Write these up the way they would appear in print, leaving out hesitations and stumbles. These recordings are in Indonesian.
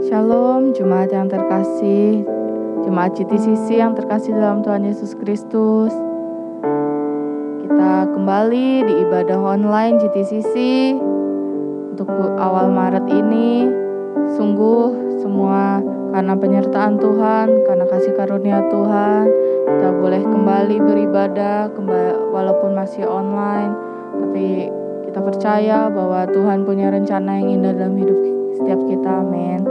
Shalom, jemaat yang terkasih, jemaat GTCC yang terkasih dalam Tuhan Yesus Kristus. Kita kembali di ibadah online GTCC untuk awal Maret ini. Sungguh semua karena penyertaan Tuhan, karena kasih karunia Tuhan, kita boleh kembali beribadah walaupun masih online. Tapi kita percaya bahwa Tuhan punya rencana yang indah dalam hidup setiap kita. Amin.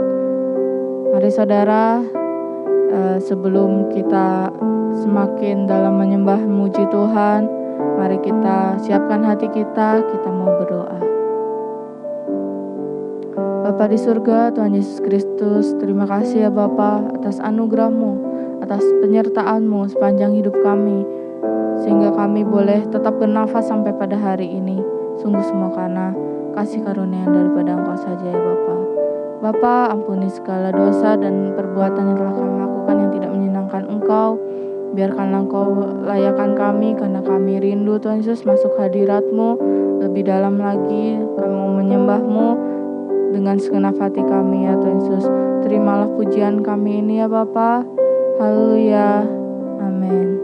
Mari saudara, sebelum kita semakin dalam menyembah memuji Tuhan, mari kita siapkan hati kita mau berdoa. Bapa di surga, Tuhan Yesus Kristus, terima kasih ya Bapa atas anugerah-Mu, atas penyertaan-Mu sepanjang hidup kami, sehingga kami boleh tetap bernafas sampai pada hari ini. Sungguh semua karena kasih karunia daripada Engkau saja ya Bapa. Bapa, ampuni segala dosa dan perbuatan yang telah kami lakukan yang tidak menyenangkan Engkau. Biarkanlah Engkau layakan kami, karena kami rindu Tuhan Yesus masuk hadirat-Mu lebih dalam lagi. Kami mau menyembah-Mu dengan segenap hati kami ya Tuhan Yesus. Terimalah pujian kami ini ya Bapa. Haleluya. Amin.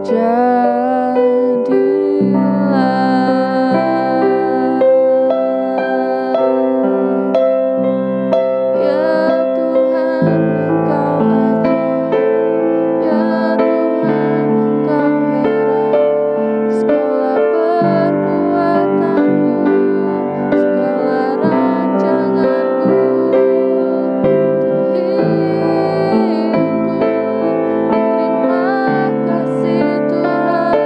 Terima kasih Tuhan.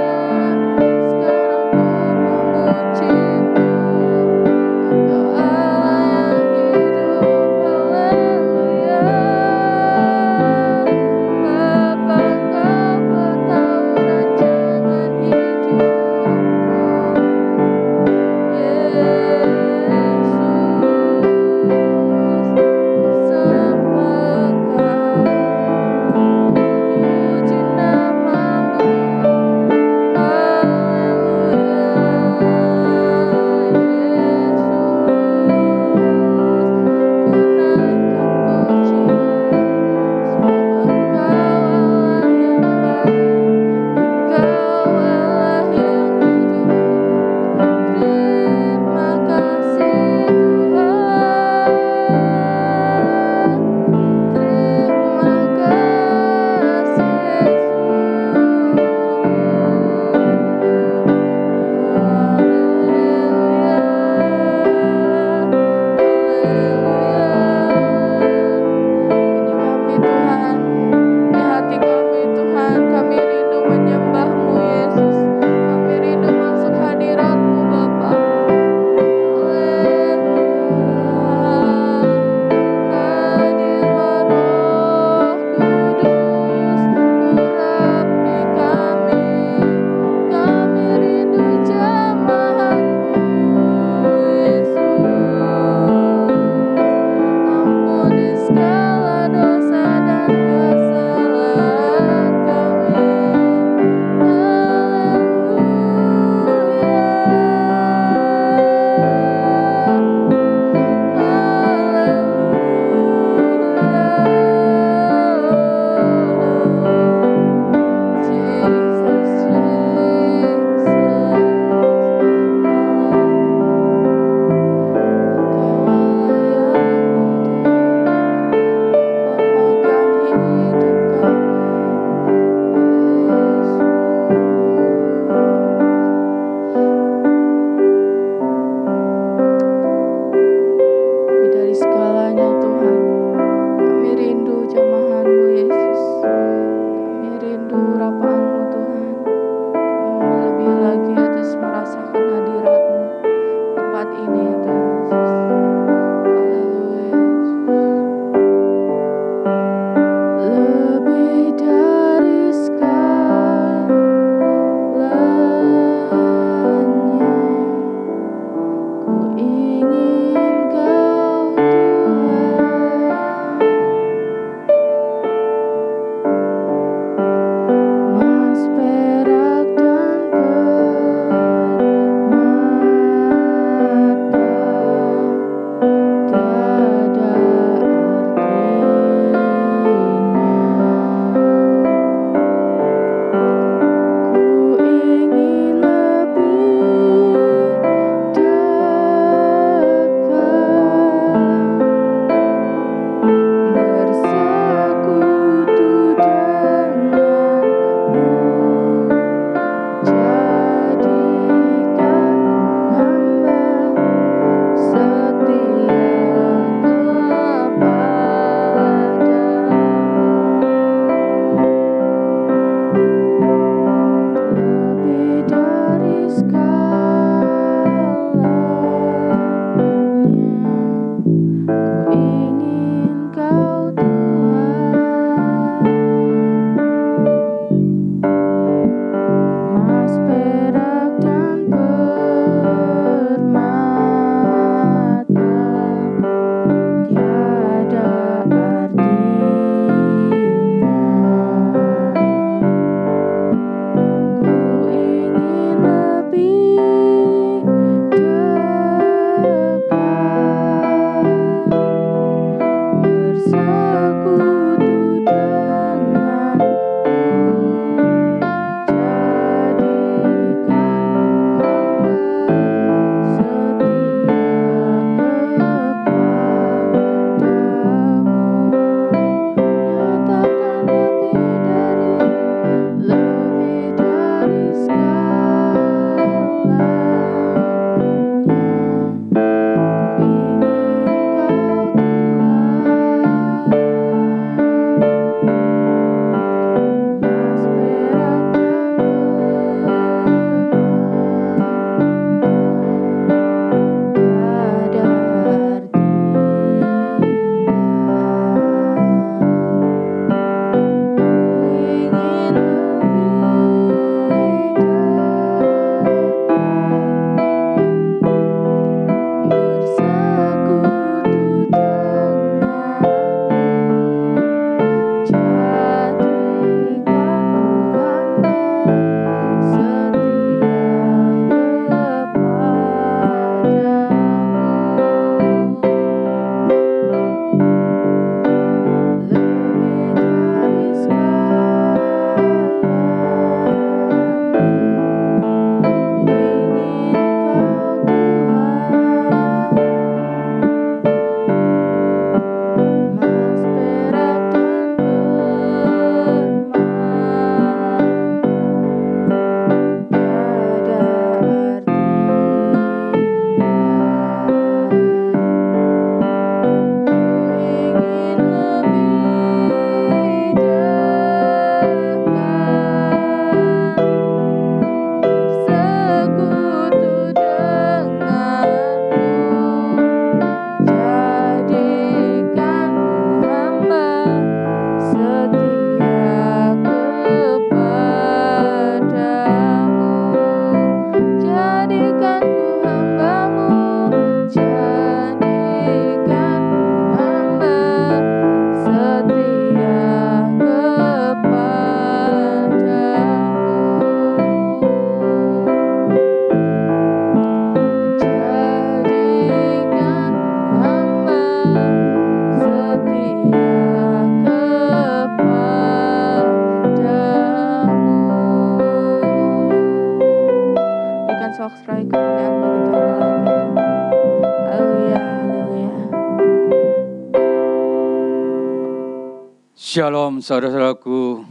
Shalom saudara-saudaraku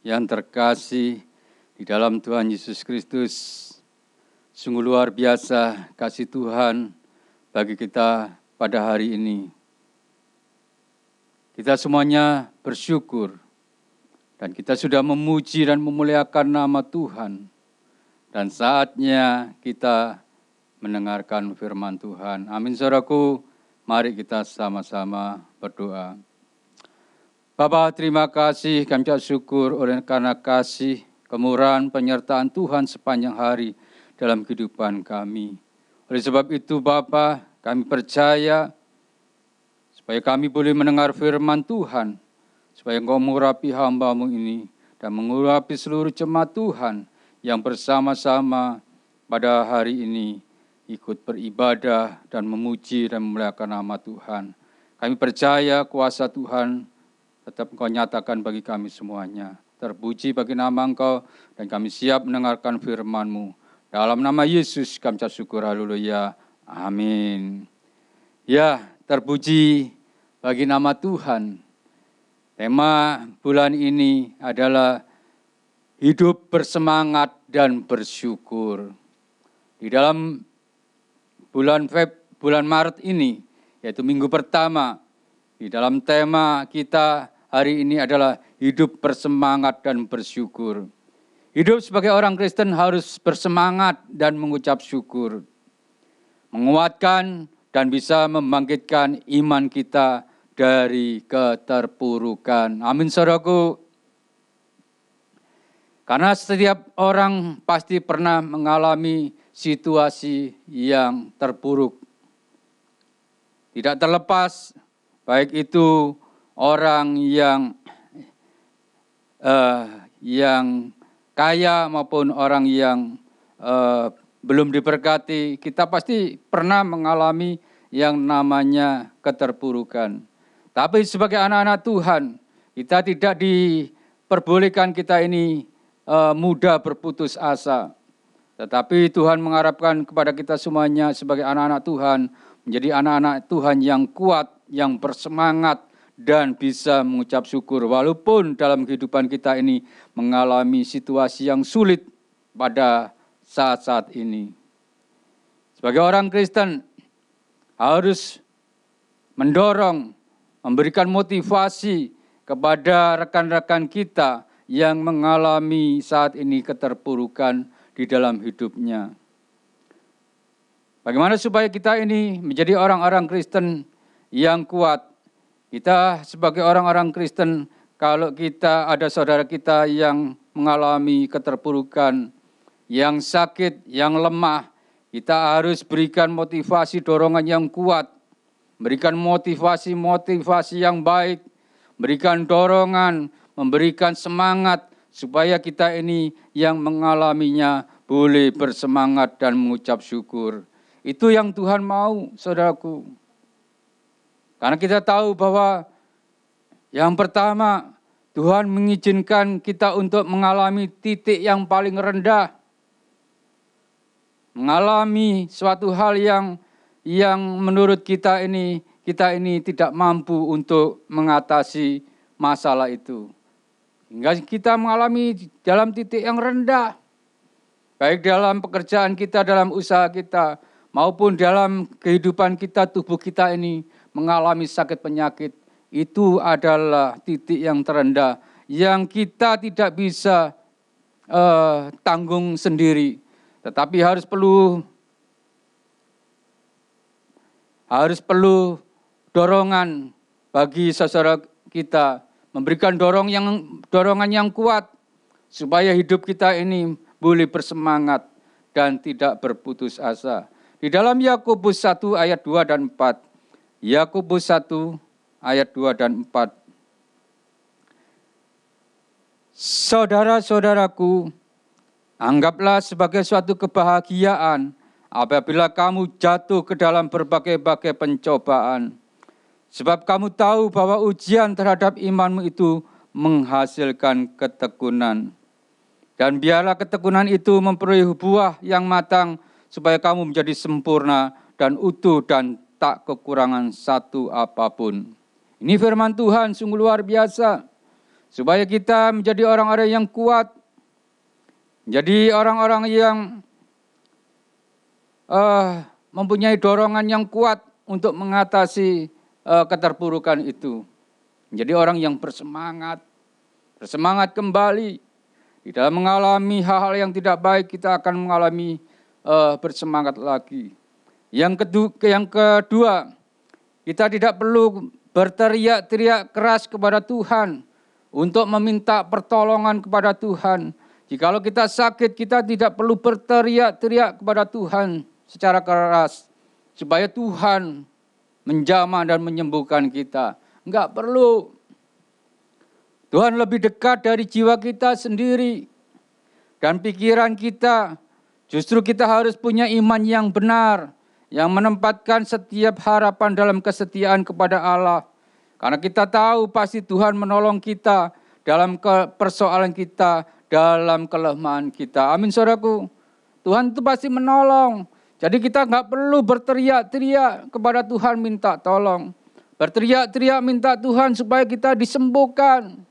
yang terkasih di dalam Tuhan Yesus Kristus. Sungguh luar biasa kasih Tuhan bagi kita pada hari ini. Kita semuanya bersyukur dan kita sudah memuji dan memuliakan nama Tuhan. Dan saatnya kita mendengarkan firman Tuhan. Amin saudaraku, mari kita sama-sama berdoa. Bapa, terima kasih, kami ucap syukur oleh karena kasih, kemurahan, penyertaan Tuhan sepanjang hari dalam kehidupan kami. Oleh sebab itu Bapa, kami percaya supaya kami boleh mendengar firman Tuhan, supaya Engkau mengurapi hamba-Mu ini dan mengurapi seluruh jemaat Tuhan yang bersama-sama pada hari ini ikut beribadah dan memuji dan memuliakan nama Tuhan. Kami percaya kuasa Tuhan tetap Engkau nyatakan bagi kami semuanya. Terpuji bagi nama Engkau dan kami siap mendengarkan firman-Mu. Dalam nama Yesus kami ucap syukur, haleluya, amin. Ya, terpuji bagi nama Tuhan. Tema bulan ini adalah hidup bersemangat dan bersyukur. Di dalam bulan Maret ini, yaitu minggu pertama, di dalam tema kita hari ini adalah hidup bersemangat dan bersyukur. Hidup sebagai orang Kristen harus bersemangat dan mengucap syukur. Menguatkan dan bisa membangkitkan iman kita dari keterpurukan. Amin saudaraku. Karena setiap orang pasti pernah mengalami situasi yang terpuruk. Tidak terlepas baik itu orang yang kaya maupun orang yang belum diberkati, kita pasti pernah mengalami yang namanya keterpurukan. Tapi sebagai anak-anak Tuhan, kita tidak diperbolehkan kita ini mudah berputus asa. Tetapi Tuhan mengharapkan kepada kita semuanya sebagai anak-anak Tuhan, menjadi anak-anak Tuhan yang kuat, yang bersemangat, dan bisa mengucap syukur walaupun dalam kehidupan kita ini mengalami situasi yang sulit pada saat-saat ini. Sebagai orang Kristen harus mendorong, memberikan motivasi kepada rekan-rekan kita yang mengalami saat ini keterpurukan di dalam hidupnya. Bagaimana supaya kita ini menjadi orang-orang Kristen yang kuat? Kita sebagai orang-orang Kristen, kalau kita ada saudara kita yang mengalami keterpurukan, yang sakit, yang lemah, kita harus berikan motivasi, dorongan yang kuat, berikan motivasi yang baik, berikan dorongan, memberikan semangat, supaya kita ini yang mengalaminya boleh bersemangat dan mengucap syukur. Itu yang Tuhan mau, saudaraku. Karena kita tahu bahwa yang pertama, Tuhan mengizinkan kita untuk mengalami titik yang paling rendah. Mengalami suatu hal yang menurut kita ini tidak mampu untuk mengatasi masalah itu. Hingga kita mengalami dalam titik yang rendah. Baik dalam pekerjaan kita, dalam usaha kita, maupun dalam kehidupan kita, tubuh kita ini mengalami sakit penyakit. Itu adalah titik yang terendah yang kita tidak bisa tanggung sendiri. Tetapi harus perlu dorongan bagi saudara kita, memberikan dorongan yang kuat supaya hidup kita ini boleh bersemangat dan tidak berputus asa. Di dalam Yakobus 1 ayat 2 dan 4. Yakobus 1 ayat 2 dan 4. Saudara-saudaraku, anggaplah sebagai suatu kebahagiaan apabila kamu jatuh ke dalam berbagai-bagai pencobaan. Sebab kamu tahu bahwa ujian terhadap imanmu itu menghasilkan ketekunan. Dan biarlah ketekunan itu memperoleh buah yang matang, supaya kamu menjadi sempurna dan utuh dan tak kekurangan satu apapun. Ini firman Tuhan sungguh luar biasa. supaya kita menjadi orang-orang yang kuat, menjadi orang-orang yang mempunyai dorongan yang kuat untuk mengatasi keterpurukan itu. Menjadi orang yang bersemangat kembali. Di dalam mengalami hal-hal yang tidak baik, kita akan mengalami bersemangat lagi. Yang kedua, kita tidak perlu berteriak-teriak keras kepada Tuhan untuk meminta pertolongan kepada Tuhan. Jikalau kita sakit, kita tidak perlu berteriak-teriak kepada Tuhan secara keras supaya Tuhan menjamah dan menyembuhkan kita. Enggak perlu. Tuhan lebih dekat dari jiwa kita sendiri dan pikiran kita. Justru kita harus punya iman yang benar, yang menempatkan setiap harapan dalam kesetiaan kepada Allah. Karena kita tahu pasti Tuhan menolong kita dalam persoalan kita, dalam kelemahan kita. Amin, saudaraku. Tuhan itu pasti menolong. Jadi kita nggak perlu berteriak-teriak kepada Tuhan minta tolong. Berteriak-teriak minta Tuhan supaya kita disembuhkan.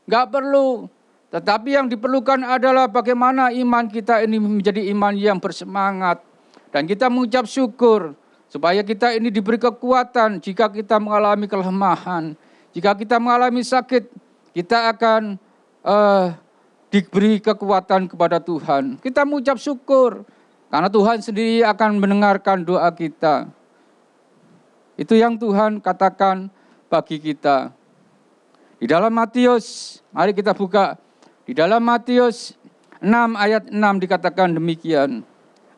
Nggak perlu. Tetapi yang diperlukan adalah bagaimana iman kita ini menjadi iman yang bersemangat. Dan kita mengucap syukur supaya kita ini diberi kekuatan jika kita mengalami kelemahan. Jika kita mengalami sakit, kita akan diberi kekuatan kepada Tuhan. Kita mengucap syukur karena Tuhan sendiri akan mendengarkan doa kita. Itu yang Tuhan katakan bagi kita. Di dalam Matius, mari kita buka. Di dalam Matius 6 ayat 6 dikatakan demikian.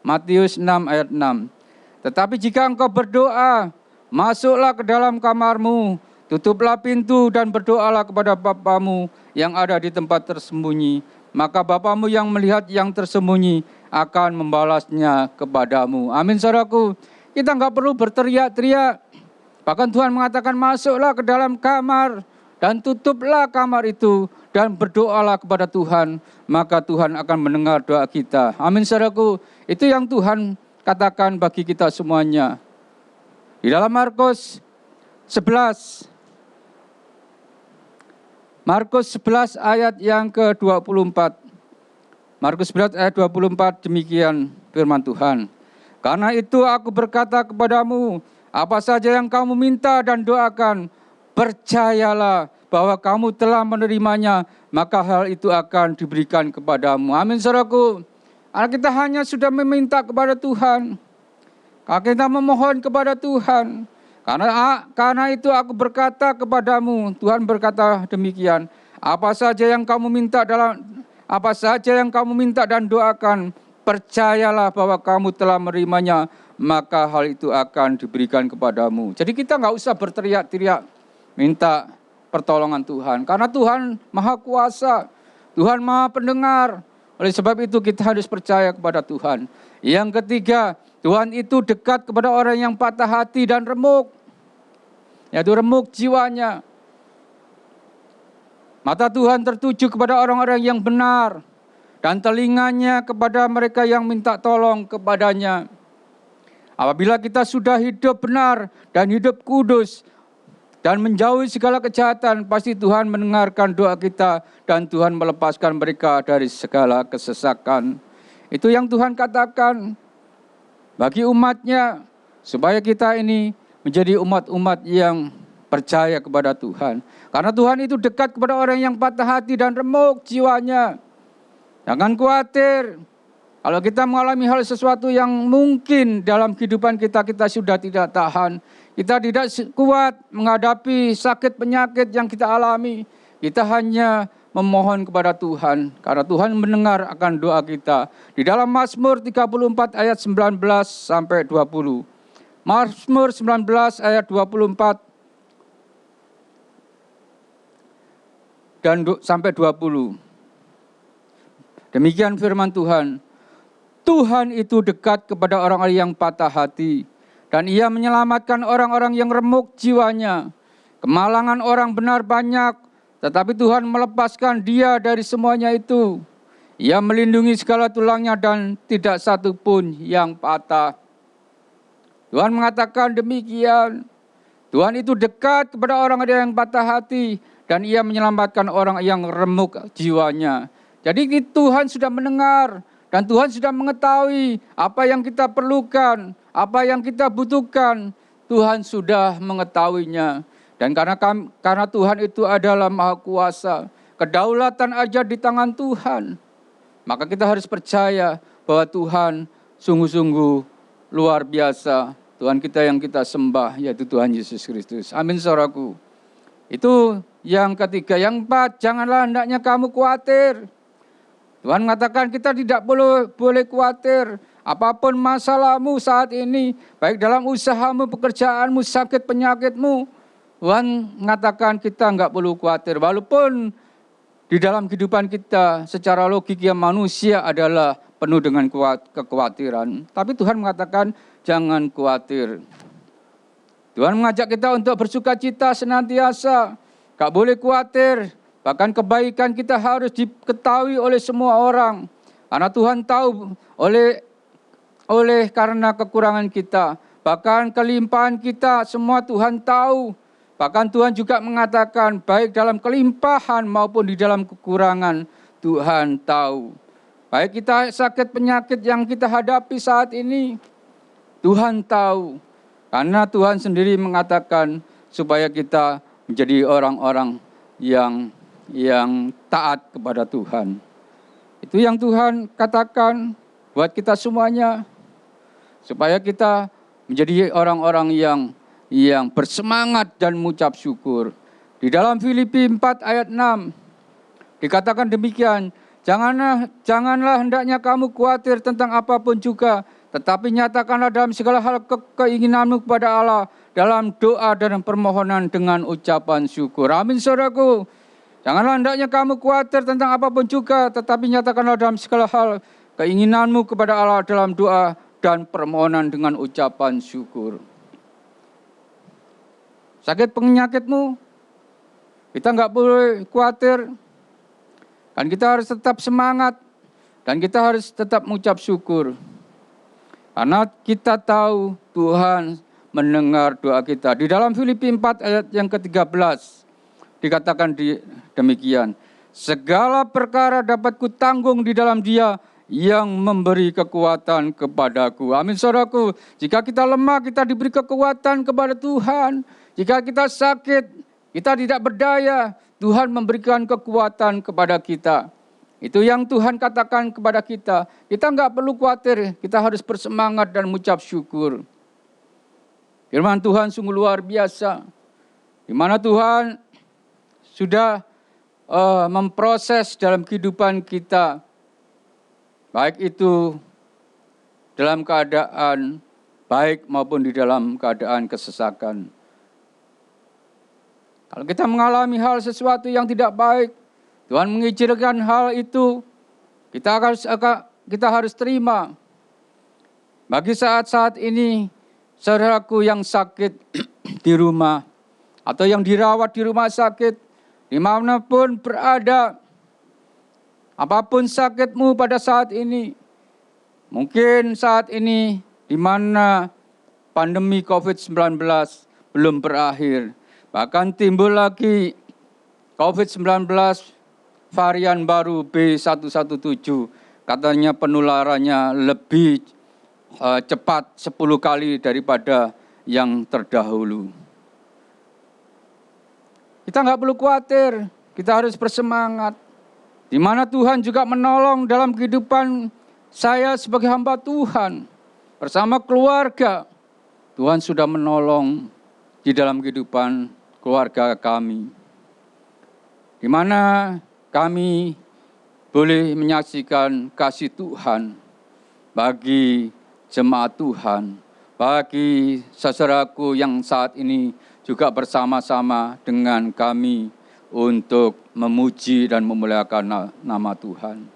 Matius 6 ayat 6. Tetapi jika engkau berdoa, masuklah ke dalam kamarmu, tutuplah pintu dan berdoalah kepada Bapamu yang ada di tempat tersembunyi. Maka Bapamu yang melihat yang tersembunyi akan membalasnya kepadamu. Amin, saudaraku. Kita enggak perlu berteriak-teriak. Bahkan Tuhan mengatakan masuklah ke dalam kamar dan tutuplah kamar itu dan berdoalah kepada Tuhan, maka Tuhan akan mendengar doa kita. Amin, saudaraku. Itu yang Tuhan katakan bagi kita semuanya. Di dalam Markus 11 ayat yang ke-24. Markus 11 ayat 24 demikian firman Tuhan. Karena itu aku berkata kepadamu, apa saja yang kamu minta dan doakan, percayalah bahwa kamu telah menerimanya, maka hal itu akan diberikan kepadamu. Amin, saudaraku. Karena kita hanya sudah meminta kepada Tuhan. Karena kita memohon kepada Tuhan. Karena itu aku berkata kepadamu, Tuhan berkata demikian. Apa saja yang kamu minta dan doakan, percayalah bahwa kamu telah menerimanya, maka hal itu akan diberikan kepadamu. Jadi kita nggak usah berteriak-teriak minta pertolongan Tuhan. Karena Tuhan Maha Kuasa, Tuhan Maha Pendengar. Oleh sebab itu kita harus percaya kepada Tuhan. Yang ketiga, Tuhan itu dekat kepada orang yang patah hati dan remuk. Yaitu remuk jiwanya. Mata Tuhan tertuju kepada orang-orang yang benar. Dan telinganya kepada mereka yang minta tolong kepadanya. Apabila kita sudah hidup benar dan hidup kudus dan menjauhi segala kejahatan, pasti Tuhan mendengarkan doa kita dan Tuhan melepaskan mereka dari segala kesesakan. Itu yang Tuhan katakan bagi umatnya, supaya kita ini menjadi umat-umat yang percaya kepada Tuhan. Karena Tuhan itu dekat kepada orang yang patah hati dan remuk jiwanya. Jangan khawatir. Kalau kita mengalami hal sesuatu yang mungkin dalam kehidupan kita sudah tidak tahan. Kita tidak kuat menghadapi sakit penyakit yang kita alami. Kita hanya memohon kepada Tuhan. Karena Tuhan mendengar akan doa kita. Di dalam Mazmur 34 ayat 19 sampai 20. Mazmur 19 ayat 24 dan sampai 20. Demikian firman Tuhan. Tuhan itu dekat kepada orang-orang yang patah hati. Dan ia menyelamatkan orang-orang yang remuk jiwanya. Kemalangan orang benar banyak. Tetapi Tuhan melepaskan dia dari semuanya itu. Ia melindungi segala tulangnya dan tidak satu pun yang patah. Tuhan mengatakan demikian. Tuhan itu dekat kepada orang-orang yang patah hati. dan Ia menyelamatkan orang yang remuk jiwanya. Jadi Tuhan sudah mendengar dan Tuhan sudah mengetahui apa yang kita perlukan, apa yang kita butuhkan. Tuhan sudah mengetahuinya. Dan karena Tuhan itu adalah Maha Kuasa, kedaulatan aja di tangan Tuhan, maka kita harus percaya bahwa Tuhan sungguh-sungguh luar biasa. Tuhan kita yang kita sembah, yaitu Tuhan Yesus Kristus. Amin, saudaraku. Itu yang ketiga. Yang empat, janganlah hendaknya kamu khawatir. Tuhan mengatakan kita tidak boleh khawatir. Apapun masalahmu saat ini, baik dalam usahamu, pekerjaanmu, sakit penyakitmu, Tuhan mengatakan kita enggak perlu khawatir. Walaupun di dalam kehidupan kita secara logika manusia adalah penuh dengan kekhawatiran. Tapi Tuhan mengatakan jangan khawatir. Tuhan mengajak kita untuk bersuka cita senantiasa. Enggak boleh khawatir. Bahkan kebaikan kita harus diketahui oleh semua orang. Karena Tuhan tahu oleh karena kekurangan kita. Bahkan kelimpahan kita semua Tuhan tahu. Bahkan Tuhan juga mengatakan baik dalam kelimpahan maupun di dalam kekurangan Tuhan tahu. Baik kita sakit penyakit yang kita hadapi saat ini, Tuhan tahu. Karena Tuhan sendiri mengatakan supaya kita menjadi orang-orang yang taat kepada Tuhan. Itu yang Tuhan katakan buat kita semuanya. Supaya kita menjadi orang-orang yang bersemangat dan mengucap syukur. Di dalam Filipi 4 ayat 6 dikatakan demikian, janganlah hendaknya kamu khawatir tentang apapun juga, tetapi nyatakanlah dalam segala hal keinginanmu kepada Allah dalam doa dan permohonan dengan ucapan syukur. Amin, saudaraku. Janganlah hendaknya kamu khawatir tentang apapun juga, tetapi nyatakanlah dalam segala hal keinginanmu kepada Allah dalam doa dan permohonan dengan ucapan syukur. Sakit penyakitmu, kita enggak boleh khawatir. Dan kita harus tetap semangat. Dan kita harus tetap mengucap syukur. Karena kita tahu Tuhan mendengar doa kita. Di dalam Filipi 4 ayat yang ke-13 dikatakan demikian. Segala perkara dapat kutanggung di dalam Dia yang memberi kekuatan kepadaku. Amin, saudaraku. Jika kita lemah, kita diberi kekuatan kepada Tuhan. Jika kita sakit, kita tidak berdaya, Tuhan memberikan kekuatan kepada kita. Itu yang Tuhan katakan kepada kita. Kita enggak perlu khawatir, kita harus bersemangat dan mengucap syukur. Firman Tuhan sungguh luar biasa. Di mana Tuhan sudah memproses dalam kehidupan kita. Baik itu dalam keadaan baik maupun di dalam keadaan kesesakan. Kalau kita mengalami hal sesuatu yang tidak baik, Tuhan mengizinkan hal itu, kita harus terima. Bagi saat-saat ini, saudaraku yang sakit di rumah, atau yang dirawat di rumah sakit, dimanapun berada, apapun sakitmu pada saat ini, mungkin saat ini di mana pandemi COVID-19 belum berakhir, bahkan timbul lagi COVID-19 varian baru B117, katanya penularannya lebih cepat 10 kali daripada yang terdahulu. Kita nggak perlu khawatir, kita harus bersemangat. Di mana Tuhan juga menolong dalam kehidupan saya sebagai hamba Tuhan. Bersama keluarga, Tuhan sudah menolong di dalam kehidupan keluarga kami. Di mana kami boleh menyaksikan kasih Tuhan bagi jemaat Tuhan, bagi saudaraku yang saat ini juga bersama-sama dengan kami untuk memuji dan memuliakan nama Tuhan.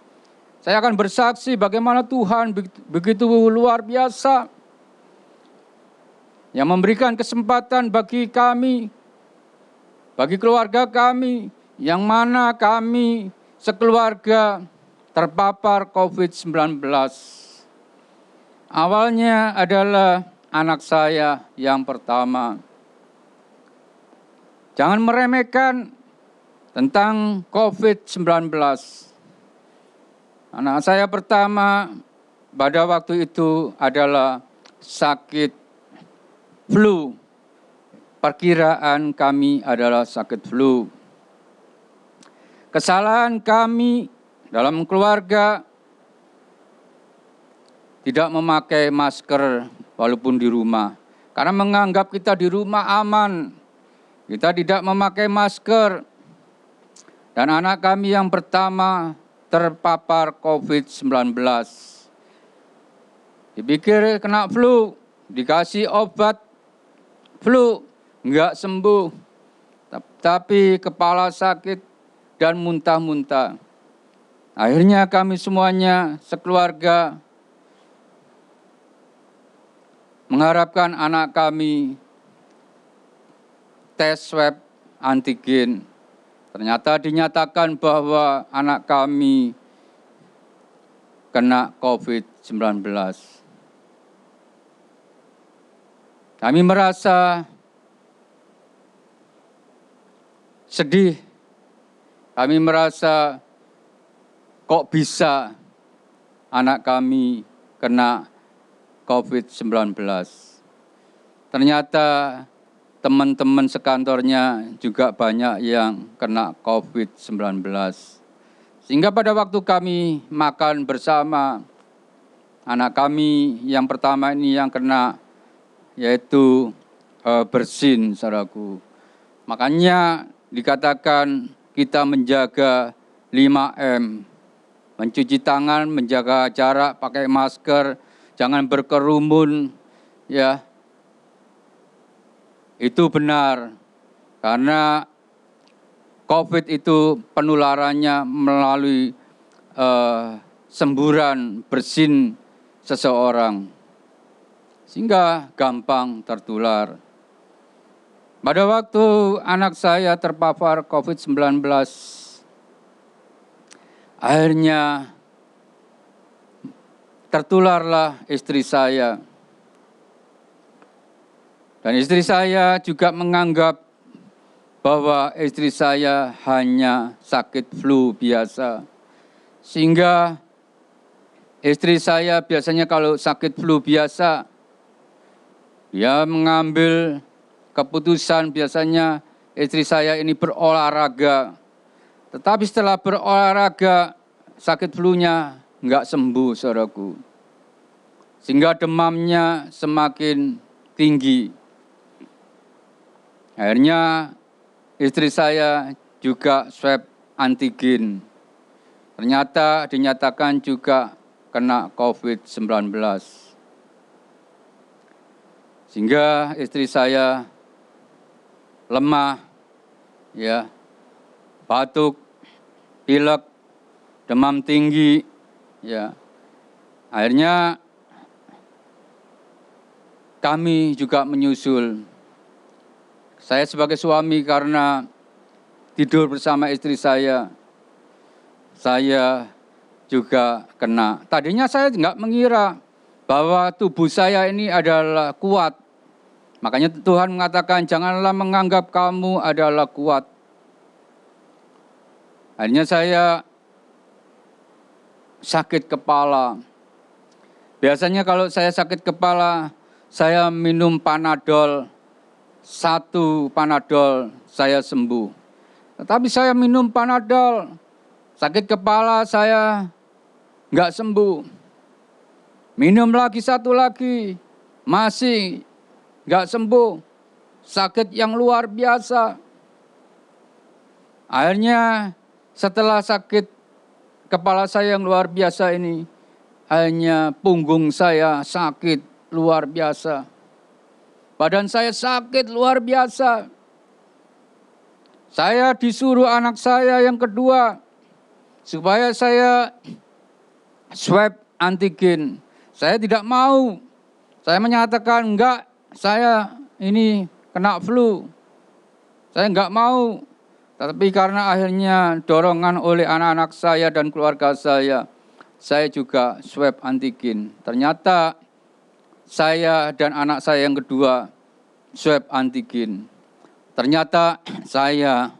Saya akan bersaksi bagaimana Tuhan begitu luar biasa yang memberikan kesempatan bagi kami, bagi keluarga kami, yang mana kami sekeluarga terpapar COVID-19. Awalnya adalah anak saya yang pertama. Jangan meremehkan tentang COVID-19. Anak saya pertama pada waktu itu adalah sakit flu. Perkiraan kami adalah sakit flu. Kesalahan kami dalam keluarga tidak memakai masker walaupun di rumah. Karena menganggap kita di rumah aman. Kita tidak memakai masker. Dan anak kami yang pertama terpapar COVID-19. Dipikir kena flu, dikasih obat flu, enggak sembuh. Tapi kepala sakit dan muntah-muntah. Akhirnya kami semuanya sekeluarga mengharapkan anak kami tes swab antigen. Ternyata dinyatakan bahwa anak kami kena COVID-19. Kami merasa sedih. Kami merasa kok bisa anak kami kena COVID-19. Ternyata teman-teman sekantornya juga banyak yang kena COVID-19. Sehingga pada waktu kami makan bersama, anak kami yang pertama ini yang kena yaitu bersin, saudaraku. Makanya dikatakan kita menjaga 5M. Mencuci tangan, menjaga jarak, pakai masker, jangan berkerumun, ya. Itu benar, karena COVID itu penularannya melalui semburan bersin seseorang, sehingga gampang tertular. Pada waktu anak saya terpapar COVID-19, akhirnya tertularlah istri saya. Dan istri saya juga menganggap bahwa istri saya hanya sakit flu biasa. Sehingga istri saya biasanya kalau sakit flu biasa, dia mengambil keputusan biasanya istri saya ini berolahraga. Tetapi setelah berolahraga, sakit flu-nya enggak sembuh, saudaraku. Sehingga demamnya semakin tinggi. Akhirnya istri saya juga swab antigen. Ternyata dinyatakan juga kena COVID-19. Sehingga istri saya lemah, ya, batuk, pilek, demam tinggi, ya. Akhirnya kami juga menyusul. Saya sebagai suami karena tidur bersama istri saya juga kena. Tadinya saya enggak mengira bahwa tubuh saya ini adalah kuat. Makanya Tuhan mengatakan, janganlah menganggap kamu adalah kuat. Akhirnya saya sakit kepala. Biasanya kalau saya sakit kepala, saya minum Panadol. 1 Panadol saya sembuh. Tetapi saya minum Panadol, sakit kepala saya enggak sembuh. Minum lagi 1 lagi, masih enggak sembuh. Sakit yang luar biasa. Akhirnya setelah sakit kepala saya yang luar biasa ini, akhirnya punggung saya sakit luar biasa. Badan saya sakit luar biasa. Saya disuruh anak saya yang kedua supaya saya swab antigen. Saya tidak mau. Saya menyatakan enggak, saya ini kena flu. Saya enggak mau. Tapi karena akhirnya dorongan oleh anak-anak saya dan keluarga saya juga swab antigen. Ternyata saya dan anak saya yang kedua swab antigen. Ternyata saya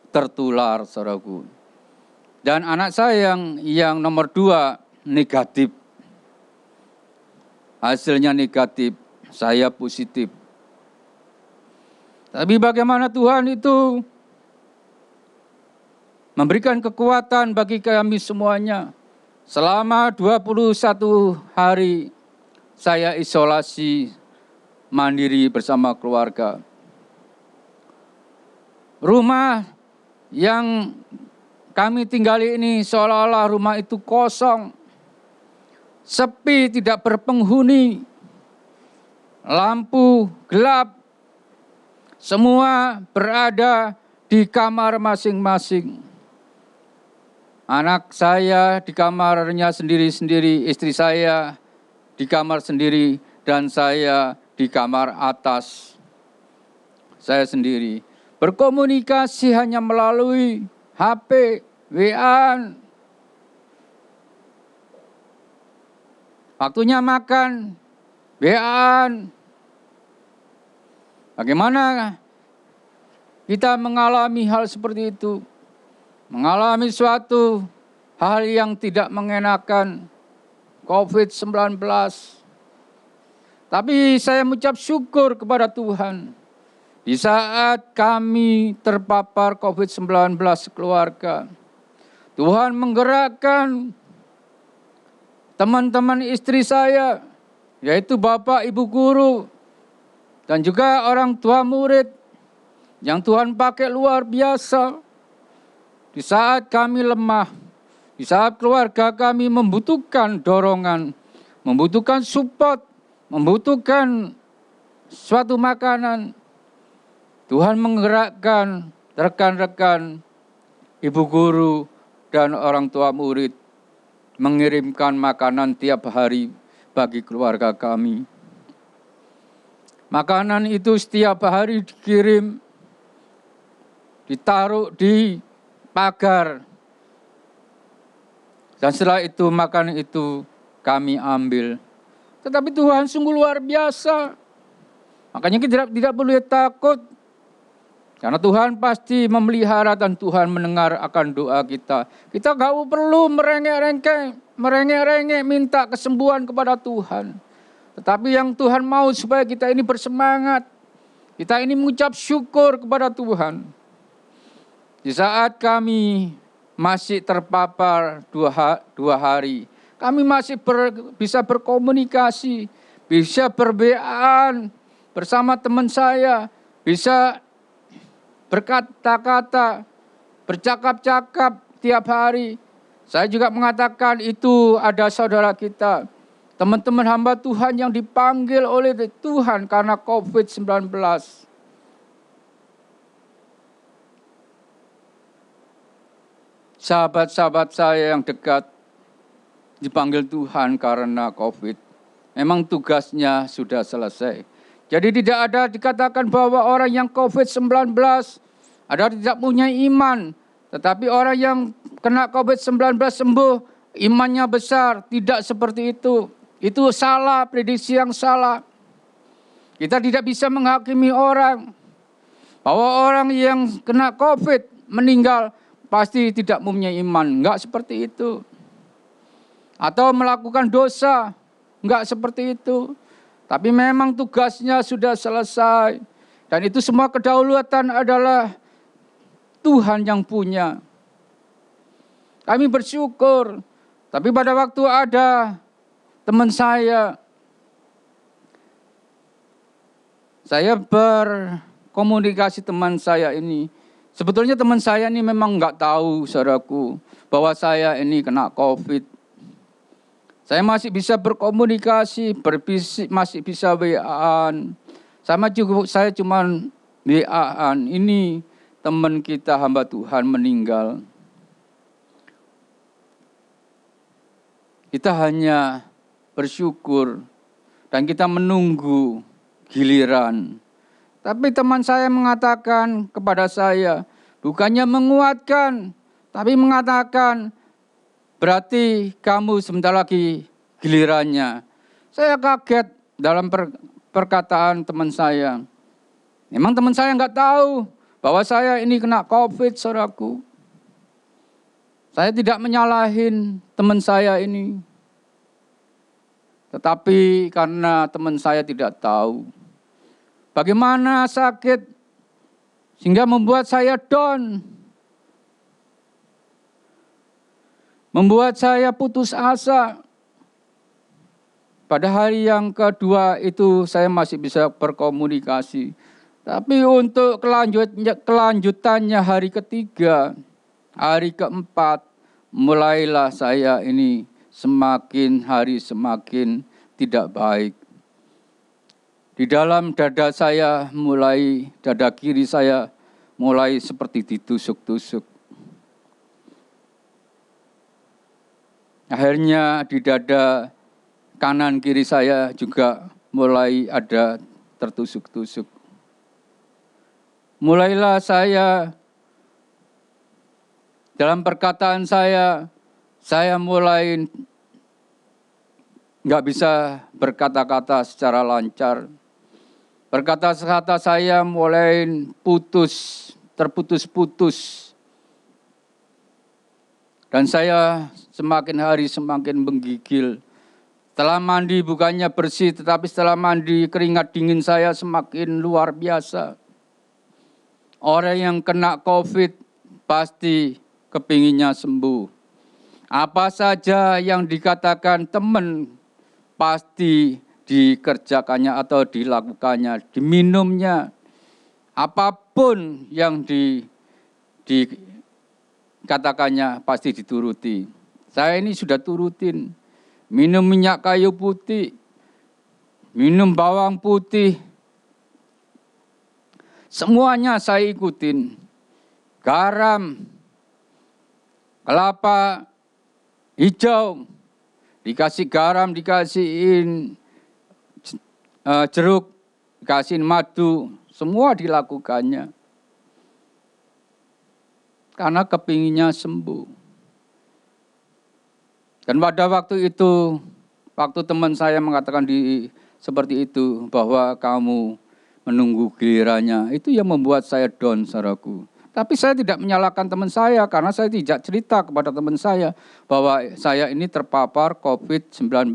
tertular, saudaraku. Dan anak saya yang nomor 2 negatif. Hasilnya negatif, saya positif. Tapi bagaimana Tuhan itu memberikan kekuatan bagi kami semuanya. Selama 21 hari saya isolasi mandiri bersama keluarga. Rumah yang kami tinggali ini seolah-olah rumah itu kosong, sepi, tidak berpenghuni, lampu gelap, semua berada di kamar masing-masing. Anak saya di kamarnya sendiri-sendiri, istri saya di kamar sendiri, dan saya di kamar atas. Saya sendiri. Berkomunikasi hanya melalui HP, WA. Waktunya makan, WA. Bagaimana kita mengalami hal seperti itu? Mengalami suatu hal yang tidak mengenakan, COVID-19. Tapi saya mengucap syukur kepada Tuhan. Di saat kami terpapar COVID-19 keluarga, Tuhan menggerakkan teman-teman istri saya, yaitu Bapak Ibu guru, dan juga orang tua murid, yang Tuhan pakai luar biasa. Di saat kami lemah, di saat keluarga kami membutuhkan dorongan, membutuhkan support, membutuhkan suatu makanan, Tuhan menggerakkan rekan-rekan, ibu guru, dan orang tua murid mengirimkan makanan tiap hari bagi keluarga kami. Makanan itu setiap hari dikirim, ditaruh di pagar. Dan setelah itu makanan itu kami ambil. Tetapi Tuhan sungguh luar biasa. Makanya kita tidak boleh takut. Karena Tuhan pasti memelihara dan Tuhan mendengar akan doa kita. Kita gak perlu merengek-rengek minta kesembuhan kepada Tuhan. Tetapi yang Tuhan mau supaya kita ini bersemangat. Kita ini mengucap syukur kepada Tuhan. Di saat kami masih terpapar 2 hari, kami masih bisa berkomunikasi, bisa berbeaan bersama teman saya, bisa berkata-kata, bercakap-cakap tiap hari. Saya juga mengatakan itu ada saudara kita, teman-teman hamba Tuhan yang dipanggil oleh Tuhan karena COVID-19. Sahabat-sahabat saya yang dekat dipanggil Tuhan karena COVID. Memang tugasnya sudah selesai. Jadi tidak ada dikatakan bahwa orang yang COVID-19 ada tidak punya iman. Tetapi orang yang kena COVID-19 sembuh, imannya besar. Tidak seperti itu. Itu salah, prediksi yang salah. Kita tidak bisa menghakimi orang. Bahwa orang yang kena COVID meninggal, pasti tidak mempunyai iman. Enggak seperti itu. Atau melakukan dosa. Enggak seperti itu. Tapi memang tugasnya sudah selesai. Dan itu semua kedaulatan adalah Tuhan yang punya. Kami bersyukur. Tapi pada waktu ada teman saya berkomunikasi teman saya ini. Sebetulnya teman saya ini memang enggak tahu, saudaraku, bahwa saya ini kena COVID. Saya masih bisa berkomunikasi, masih bisa WA-an. Saya cuma WA-an. Ini teman kita hamba Tuhan meninggal. Kita hanya bersyukur dan kita menunggu giliran. Tapi teman saya mengatakan kepada saya, bukannya menguatkan, tapi mengatakan, berarti kamu sebentar lagi gilirannya. Saya kaget dalam perkataan teman saya. Memang teman saya enggak tahu bahwa saya ini kena COVID, saudaraku. Saya tidak menyalahin teman saya ini. Tetapi karena teman saya tidak tahu bagaimana sakit sehingga membuat saya down. Membuat saya putus asa. Pada hari yang kedua itu saya masih bisa berkomunikasi. Tapi untuk kelanjutannya hari ketiga, hari keempat, mulailah saya ini semakin hari semakin tidak baik. Di dalam dada saya dada kiri saya mulai seperti ditusuk-tusuk. Akhirnya di dada kanan kiri saya juga mulai ada tertusuk-tusuk. Mulailah saya dalam perkataan saya mulai nggak bisa berkata-kata secara lancar. Berkata-kata saya mulai terputus-putus. Dan saya semakin hari semakin menggigil. Setelah mandi bukannya bersih, tetapi setelah mandi keringat dingin saya semakin luar biasa. Orang yang kena COVID pasti kepinginnya sembuh. Apa saja yang dikatakan teman pasti dikerjakannya atau dilakukannya, diminumnya. Apapun yang dikatakannya pasti dituruti. Saya ini sudah turutin. Minum minyak kayu putih, minum bawang putih, semuanya saya ikutin. Garam, kelapa hijau, dikasih garam, dikasihin jeruk, dikasihin madu, semua dilakukannya. Karena kepinginnya sembuh. Dan pada waktu itu, waktu teman saya mengatakan seperti itu, bahwa kamu menunggu gilirannya, itu yang membuat saya down, saudaraku. Tapi saya tidak menyalahkan teman saya, karena saya tidak cerita kepada teman saya bahwa saya ini terpapar COVID-19.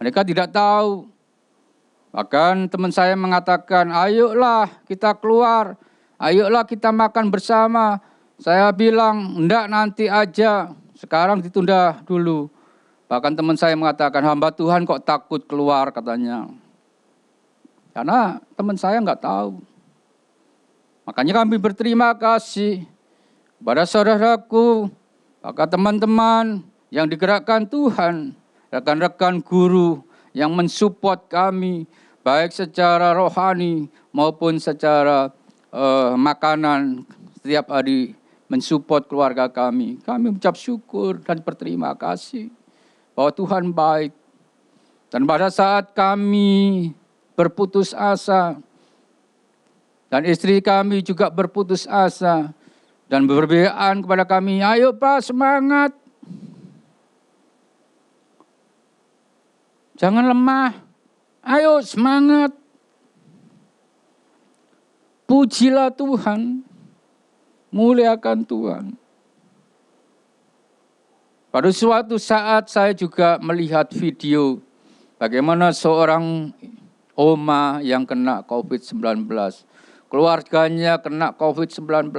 Mereka tidak tahu. Bahkan teman saya mengatakan, ayolah kita keluar, ayolah kita makan bersama. Saya bilang, enggak, nanti aja. Sekarang ditunda dulu. Bahkan teman saya mengatakan, hamba Tuhan kok takut keluar katanya. Karena teman saya enggak tahu. Makanya kami berterima kasih kepada saudaraku, maka teman-teman yang digerakkan Tuhan, rekan-rekan guru yang mensupport kami, baik secara rohani maupun secara makanan setiap hari, mensupport keluarga kami. Kami mengucap syukur dan berterima kasih bahwa Tuhan baik. Dan pada saat kami berputus asa, dan istri kami juga berputus asa, dan berbeaan kepada kami, ayo Pak, semangat. Jangan lemah, ayo semangat. Pujilah Tuhan. Muliakan Tuhan. Pada suatu saat saya juga melihat video bagaimana seorang oma yang kena COVID-19. Keluarganya kena COVID-19,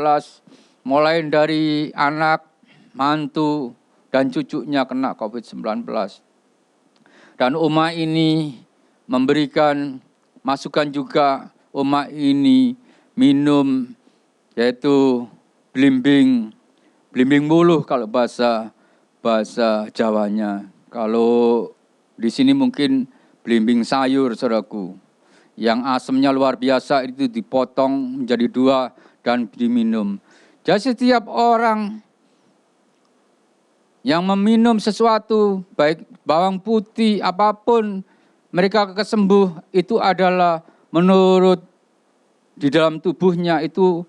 mulai dari anak, mantu, dan cucunya kena COVID-19. Dan oma ini memberikan masukan juga, oma ini minum yaitu blimbing muluh kalau bahasa Jawanya. Kalau di sini mungkin blimbing sayur, saudaraku. Yang asamnya luar biasa itu dipotong menjadi 2 dan diminum. Jadi setiap orang yang meminum sesuatu, baik bawang putih, apapun, mereka kesembuh, itu adalah menurut di dalam tubuhnya itu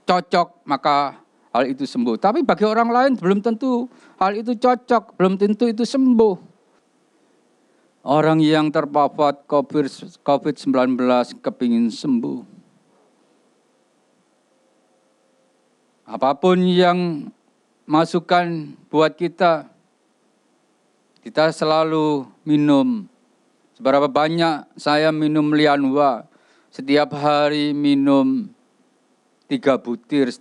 cocok, maka hal itu sembuh. Tapi bagi orang lain belum tentu hal itu cocok, belum tentu itu sembuh. Orang yang terpapar COVID-19 kepingin sembuh. Apapun yang masukan buat kita selalu minum. Seberapa banyak saya minum Lianhua, setiap hari minum 3 butir,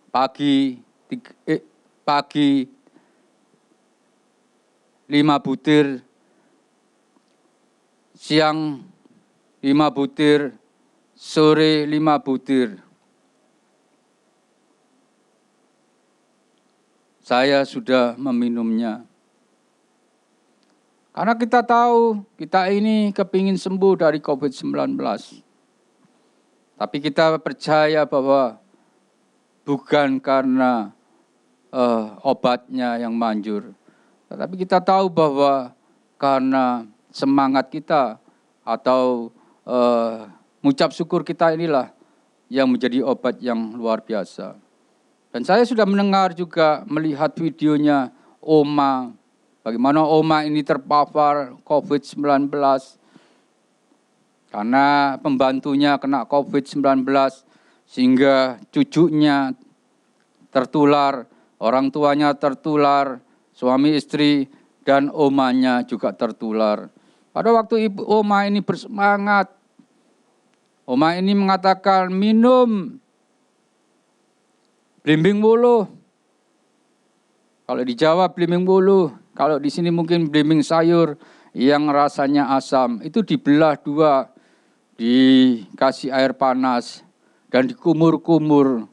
pagi 5 butir, siang 5 butir, sore 5 butir. Saya sudah meminumnya. Karena kita tahu kita ini kepingin sembuh dari COVID-19. Tapi kita percaya bahwa bukan karena obatnya yang manjur. Tetapi kita tahu bahwa karena semangat kita atau mengucap syukur kita inilah yang menjadi obat yang luar biasa. Dan saya sudah mendengar juga, melihat videonya Oma, bagaimana Oma ini terpapar COVID-19 karena pembantunya kena COVID-19 sehingga cucunya tertular, orang tuanya tertular, suami istri dan omanya juga tertular. Pada waktu ibu Oma ini bersemangat, Oma ini mengatakan minum blimbing wuluh. Kalau di Jawa blimbing wuluh, kalau di sini mungkin blimbing sayur yang rasanya asam. Itu dibelah 2, dikasih air panas dan dikumur-kumur.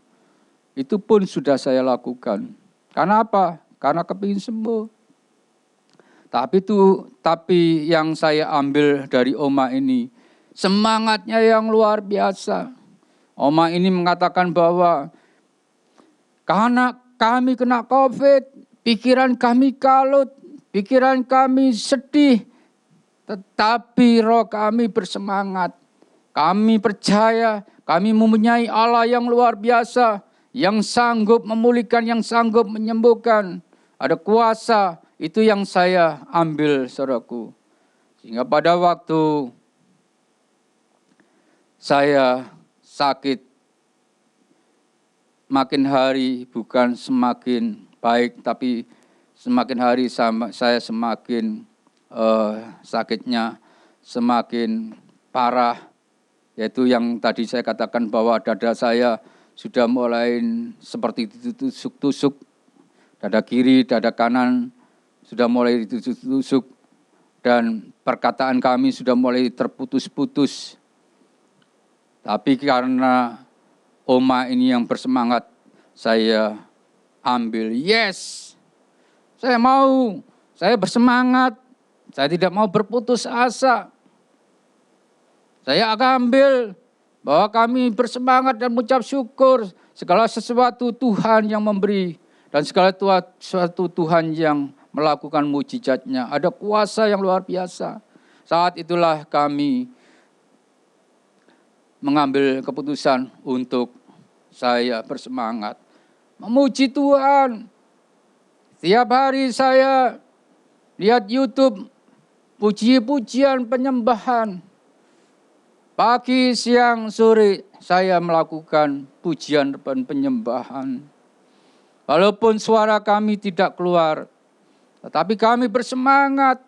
Itu pun sudah saya lakukan. Karena apa? Karena kepingin sembuh. Tapi yang saya ambil dari Oma ini, semangatnya yang luar biasa. Oma ini mengatakan bahwa karena kami kena COVID, pikiran kami kalut, pikiran kami sedih, tetapi roh kami bersemangat. Kami percaya, kami mempunyai Allah yang luar biasa, yang sanggup memulihkan, yang sanggup menyembuhkan. Ada kuasa, itu yang saya ambil, saudaraku. Sehingga pada waktu saya sakit, makin hari bukan semakin baik, tapi semakin hari saya semakin sakitnya semakin parah. Yaitu yang tadi saya katakan bahwa dada saya sudah mulai seperti ditusuk-tusuk. Dada kiri, dada kanan sudah mulai ditusuk-tusuk. Dan perkataan kami sudah mulai terputus-putus. Tapi karena Oma ini yang bersemangat, saya ambil. Yes, saya mau, saya bersemangat, saya tidak mau berputus asa. Saya akan ambil bahwa kami bersemangat dan mengucap syukur. Segala sesuatu Tuhan yang memberi dan segala sesuatu Tuhan yang melakukan mujizatnya. Ada kuasa yang luar biasa. Saat itulah kami mengambil keputusan untuk saya bersemangat memuji Tuhan. Setiap hari saya lihat YouTube puji-pujian penyembahan. Pagi, siang, sore saya melakukan pujian dan penyembahan. Walaupun suara kami tidak keluar, tetapi kami bersemangat.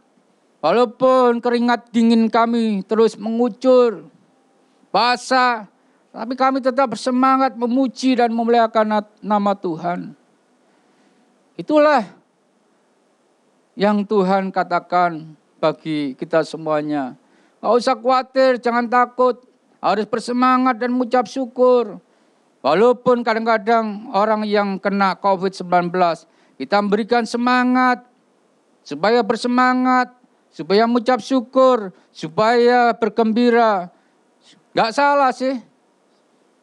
Walaupun keringat dingin kami terus mengucur, basah, tapi kami tetap bersemangat memuji dan memuliakan nama Tuhan. Itulah yang Tuhan katakan bagi kita semuanya. Gak usah khawatir, jangan takut. Harus bersemangat dan mengucap syukur. Walaupun kadang-kadang orang yang kena COVID-19, kita memberikan semangat, supaya bersemangat, supaya mengucap syukur, supaya bergembira. Gak salah sih.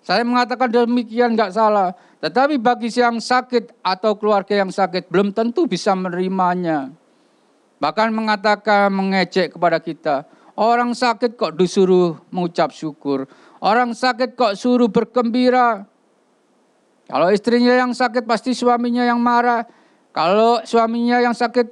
Saya mengatakan demikian gak salah. Tetapi bagi yang sakit atau keluarga yang sakit belum tentu bisa menerimanya. Bahkan mengatakan, mengejek kepada kita. Orang sakit kok disuruh mengucap syukur. Orang sakit kok suruh bergembira. Kalau istrinya yang sakit pasti suaminya yang marah. Kalau suaminya yang sakit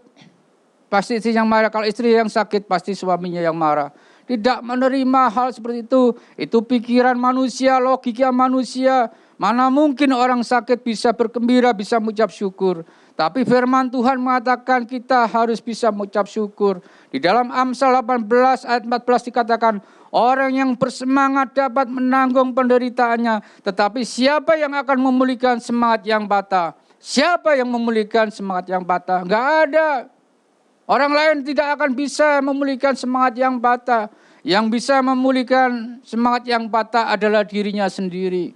pasti istri yang marah. Kalau istri yang sakit pasti suaminya yang marah. Tidak menerima hal seperti itu. Itu pikiran manusia, logika manusia. Mana mungkin orang sakit bisa bergembira, bisa mengucap syukur. Tapi firman Tuhan mengatakan kita harus bisa mengucap syukur. Di dalam Amsal 18 ayat 14 dikatakan, orang yang bersemangat dapat menanggung penderitaannya. Tetapi siapa yang akan memulihkan semangat yang patah? Siapa yang memulihkan semangat yang patah? Enggak ada. Orang lain tidak akan bisa memulihkan semangat yang patah. Yang bisa memulihkan semangat yang patah adalah dirinya sendiri.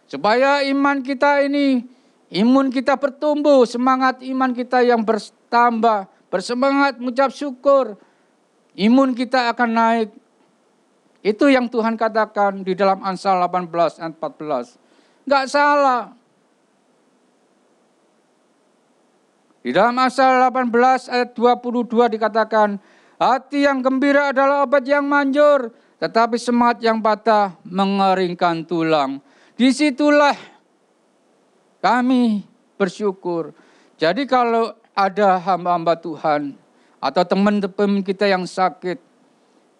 Supaya iman kita ini, imun kita bertumbuh, semangat iman kita yang bertambah, bersemangat mengucap syukur, imun kita akan naik. Itu yang Tuhan katakan di dalam Amsal 18 ayat 14. Enggak salah. Di dalam Amsal 18 ayat 22 dikatakan, hati yang gembira adalah obat yang manjur, tetapi semangat yang patah mengeringkan tulang. Disitulah kami bersyukur. Jadi kalau ada hamba-hamba Tuhan atau teman-teman kita yang sakit,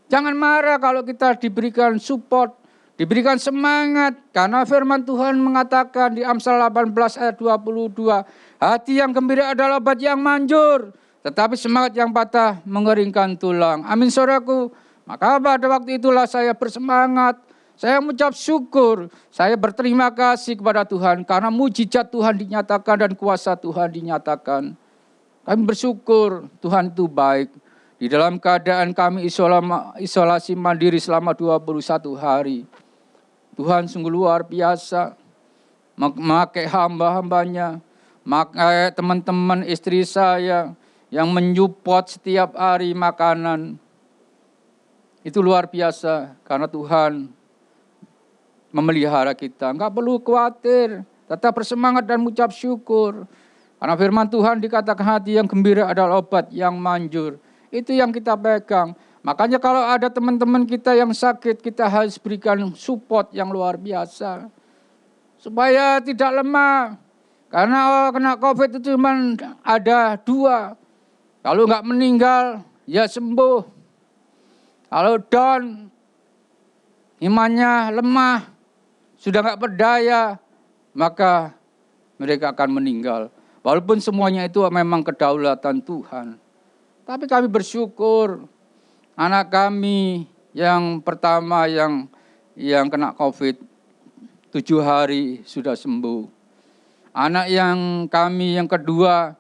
jangan marah kalau kita diberikan support, diberikan semangat. Karena firman Tuhan mengatakan di Amsal 18 ayat 22, hati yang gembira adalah obat yang manjur, tetapi semangat yang patah mengeringkan tulang. Amin saudaraku. Maka pada waktu itulah saya bersemangat. Saya mengucap syukur, saya berterima kasih kepada Tuhan karena mujizat Tuhan dinyatakan dan kuasa Tuhan dinyatakan. Kami bersyukur Tuhan itu baik. Di dalam keadaan kami isolasi mandiri selama 21 hari. Tuhan sungguh luar biasa. Memakai hamba-hambanya, memakai teman-teman istri saya yang menyupport setiap hari makanan. Itu luar biasa karena Tuhan memelihara kita. Enggak perlu khawatir, tetap bersemangat dan mengucap syukur. Karena firman Tuhan dikatakan hati yang gembira adalah obat yang manjur. Itu yang kita pegang. Makanya kalau ada teman-teman kita yang sakit, kita harus berikan support yang luar biasa. Supaya tidak lemah. Karena kena COVID itu cuma ada 2. Kalau enggak meninggal, ya sembuh. Kalau down, imannya lemah, sudah enggak berdaya, maka mereka akan meninggal. Walaupun semuanya itu memang kedaulatan Tuhan. Tapi kami bersyukur anak kami yang pertama yang kena COVID 7 hari sudah sembuh. Anak yang kami yang kedua,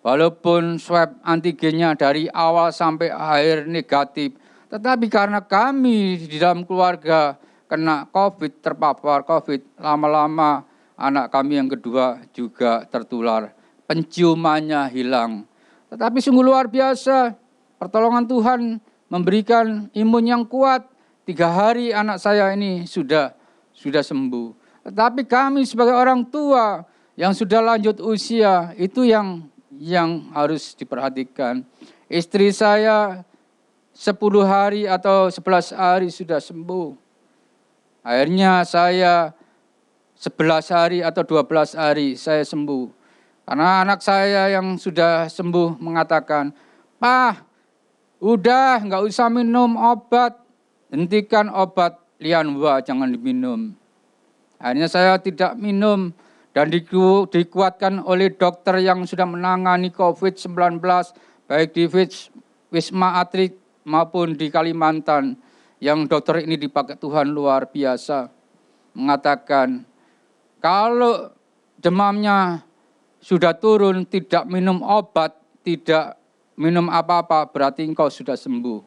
walaupun swab antigennya dari awal sampai akhir negatif, tetapi karena kami di dalam keluarga kena COVID, terpapar COVID, lama-lama anak kami yang kedua juga tertular. Penciumannya hilang. Tetapi sungguh luar biasa, pertolongan Tuhan memberikan imun yang kuat. 3 hari anak saya ini sudah sembuh. Tetapi kami sebagai orang tua yang sudah lanjut usia, itu yang harus diperhatikan. Istri saya 10 hari atau 11 hari sudah sembuh. Akhirnya saya 11 hari atau 12 hari saya sembuh. Karena anak saya yang sudah sembuh mengatakan, "Pak, udah nggak usah minum obat, hentikan obat Lianhua, jangan diminum." Akhirnya saya tidak minum dan dikuatkan oleh dokter yang sudah menangani COVID-19, baik di Wisma Atlet maupun di Kalimantan. Yang dokter ini dipakai Tuhan luar biasa. Mengatakan, kalau demamnya sudah turun, tidak minum obat, tidak minum apa-apa, berarti engkau sudah sembuh.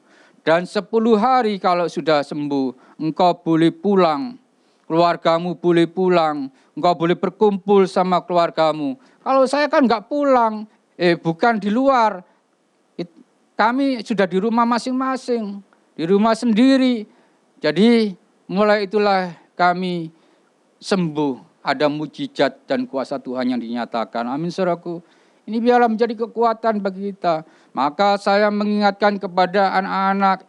Dan 10 hari kalau sudah sembuh, engkau boleh pulang. Keluargamu boleh pulang. Engkau boleh berkumpul sama keluargamu. Kalau saya kan enggak pulang, bukan di luar. Kami sudah di rumah masing-masing, di rumah sendiri. Jadi mulai itulah kami sembuh. Ada mujizat dan kuasa Tuhan yang dinyatakan. Amin saudaraku. Ini biarlah menjadi kekuatan bagi kita. Maka saya mengingatkan kepada anak-anak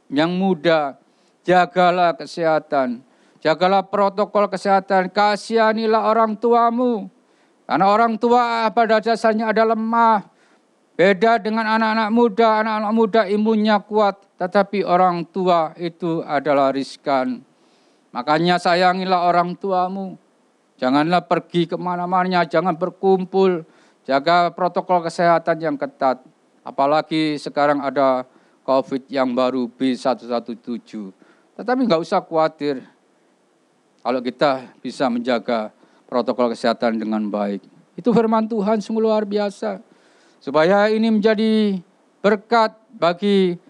yang muda, jagalah kesehatan. Jagalah protokol kesehatan. Kasihanilah orang tuamu. Karena orang tua pada dasarnya adalah lemah. Beda dengan anak-anak muda imunnya kuat, tetapi orang tua itu adalah riskan. Makanya sayangilah orang tuamu. Janganlah pergi kemana-mana, jangan berkumpul. Jaga protokol kesehatan yang ketat. Apalagi sekarang ada COVID yang baru B117. Tetapi nggak usah khawatir kalau kita bisa menjaga protokol kesehatan dengan baik. Itu firman Tuhan sungguh luar biasa. Supaya ini menjadi berkat bagi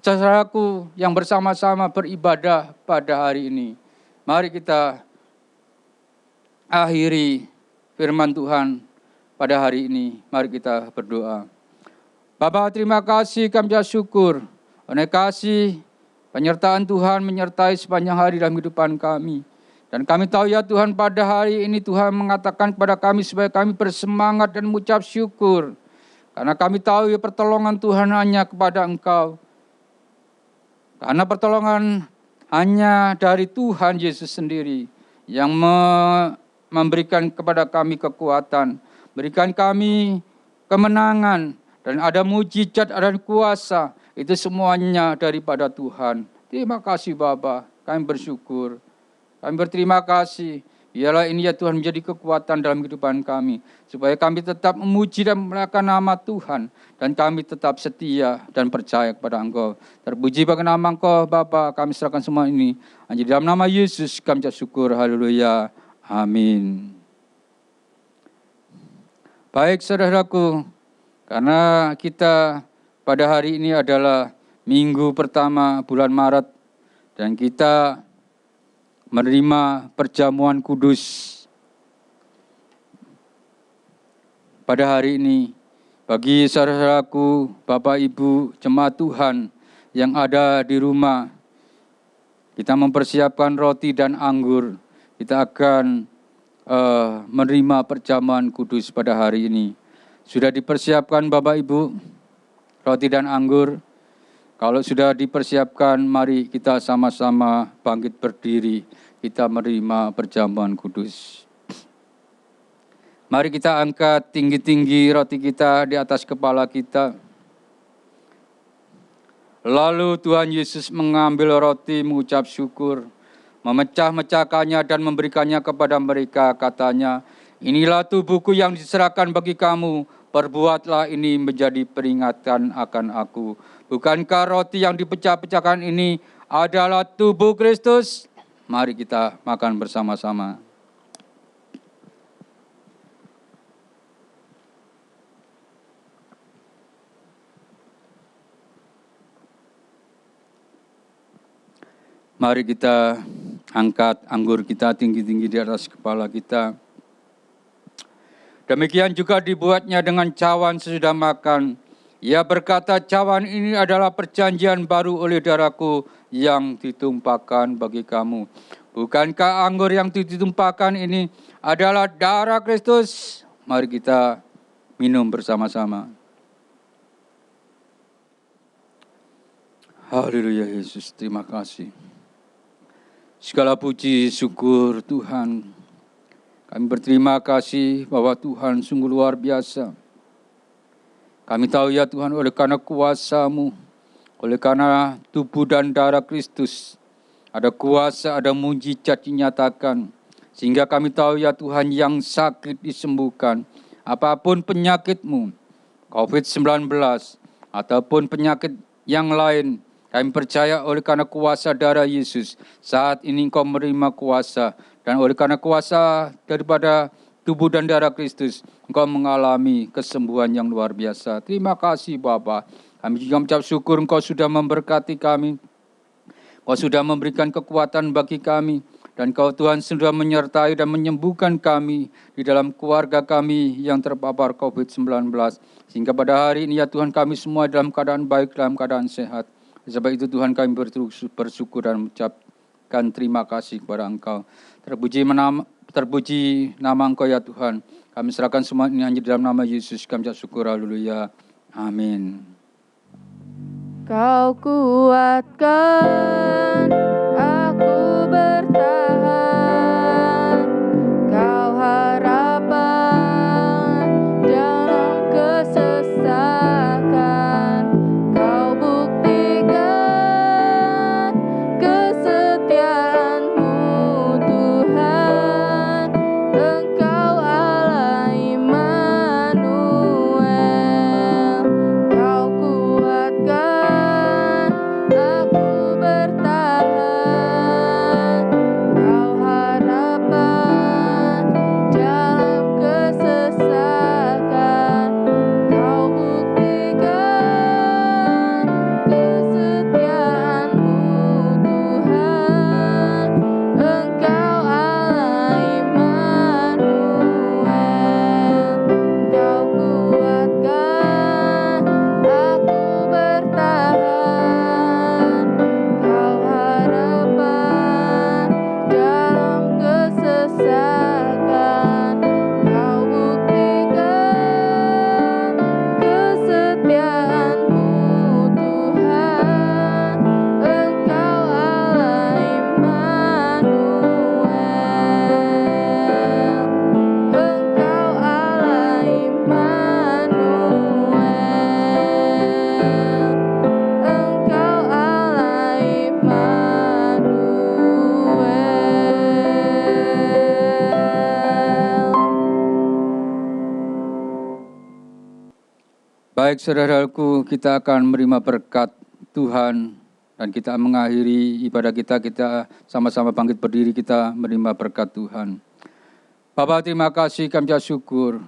saudaraku yang bersama-sama beribadah pada hari ini. Mari kita akhiri firman Tuhan pada hari ini. Mari kita berdoa. Bapa, terima kasih, kami syukur. Oleh kasih penyertaan Tuhan menyertai sepanjang hari dalam kehidupan kami. Dan kami tahu ya Tuhan, pada hari ini Tuhan mengatakan kepada kami supaya kami bersemangat dan mengucap syukur. Karena kami tahu ya pertolongan Tuhan hanya kepada Engkau. Karena pertolongan hanya dari Tuhan Yesus sendiri yang memberikan kepada kami kekuatan, berikan kami kemenangan, dan ada mujizat, ada kuasa. Itu semuanya daripada Tuhan. Terima kasih Bapa, kami bersyukur. Kami berterima kasih. Biarlah ini ya Tuhan menjadi kekuatan dalam kehidupan kami. Supaya kami tetap memuji dan memuliakan nama Tuhan. Dan kami tetap setia dan percaya kepada Engkau. Terpuji bagi nama Engkau Bapa, kami serahkan semua ini. Hanya dalam nama Yesus kami syukur. Haleluya. Amin. Baik saudaraku, karena kita pada hari ini adalah minggu pertama bulan Maret. Dan kita menerima perjamuan kudus pada hari ini. Bagi saudaraku, Bapak Ibu, jemaat Tuhan yang ada di rumah, kita mempersiapkan roti dan anggur. Kita akan menerima perjamuan kudus pada hari ini. Sudah dipersiapkan Bapak Ibu, roti dan anggur? Kalau sudah dipersiapkan, mari kita sama-sama bangkit berdiri. Kita menerima perjamuan kudus. Mari kita angkat tinggi-tinggi roti kita di atas kepala kita. Lalu Tuhan Yesus mengambil roti, mengucap syukur, memecah-mecahkannya dan memberikannya kepada mereka. Katanya, inilah tubuhku yang diserahkan bagi kamu. Perbuatlah ini menjadi peringatan akan aku. Bukankah roti yang dipecah-pecahkan ini adalah tubuh Kristus? Mari kita makan bersama-sama. Mari kita angkat anggur kita tinggi-tinggi di atas kepala kita. Demikian juga dibuatnya dengan cawan sesudah makan. Ia berkata, cawan ini adalah perjanjian baru oleh darahku yang ditumpahkan bagi kamu. Bukankah anggur yang ditumpahkan ini adalah darah Kristus? Mari kita minum bersama-sama. Haleluya Yesus, terima kasih. Segala puji syukur Tuhan. Kami berterima kasih bahwa Tuhan sungguh luar biasa. Kami tahu ya Tuhan, oleh karena kuasa-Mu, oleh karena tubuh dan darah Kristus, ada kuasa, ada mujizat dinyatakan. Sehingga kami tahu ya Tuhan, yang sakit disembuhkan. Apapun penyakitmu, COVID-19, ataupun penyakit yang lain, kami percaya oleh karena kuasa darah Yesus, saat ini Engkau menerima kuasa. Dan oleh karena kuasa daripada tubuh dan darah Kristus, Engkau mengalami kesembuhan yang luar biasa. Terima kasih Bapa. Kami juga mengucap syukur Engkau sudah memberkati kami. Engkau sudah memberikan kekuatan bagi kami. Dan Engkau Tuhan sudah menyertai dan menyembuhkan kami di dalam keluarga kami yang terpapar COVID-19. Sehingga pada hari ini ya Tuhan, kami semua dalam keadaan baik, dalam keadaan sehat. Sebab itu Tuhan, kami bersyukur dan mengucapkan terima kasih kepada Engkau. Terpuji nama Engkau ya Tuhan. Kami serahkan semua ini hanya dalam nama Yesus. Kami syukur, haleluya. Amin. Kau kuatkan aku bertahan. Kau harapan dalam kesesakan. Kau buktikan kesetiaan-Mu. Baik saudaraku, kita akan menerima berkat Tuhan dan kita mengakhiri ibadah kita sama-sama bangkit berdiri, kita menerima berkat Tuhan. Bapa, terima kasih, kami ucap syukur.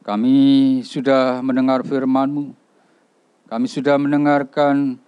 Kami sudah mendengar firman-Mu. Kami sudah mendengarkan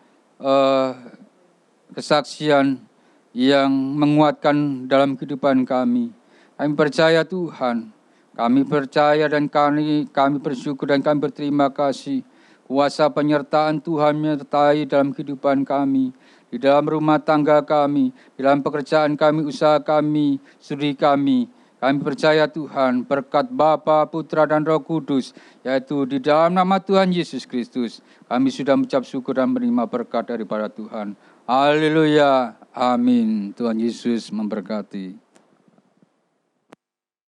kesaksian yang menguatkan dalam kehidupan kami. Kami percaya Tuhan. Kami percaya dan kami bersyukur dan kami berterima kasih. Kuasa penyertaan Tuhan menyertai dalam kehidupan kami, di dalam rumah tangga kami, di dalam pekerjaan kami, usaha kami, studi kami. Kami percaya Tuhan, berkat Bapa, Putra, dan Roh Kudus, yaitu di dalam nama Tuhan Yesus Kristus, kami sudah mengucap syukur dan menerima berkat daripada Tuhan. Haleluya, amin. Tuhan Yesus memberkati.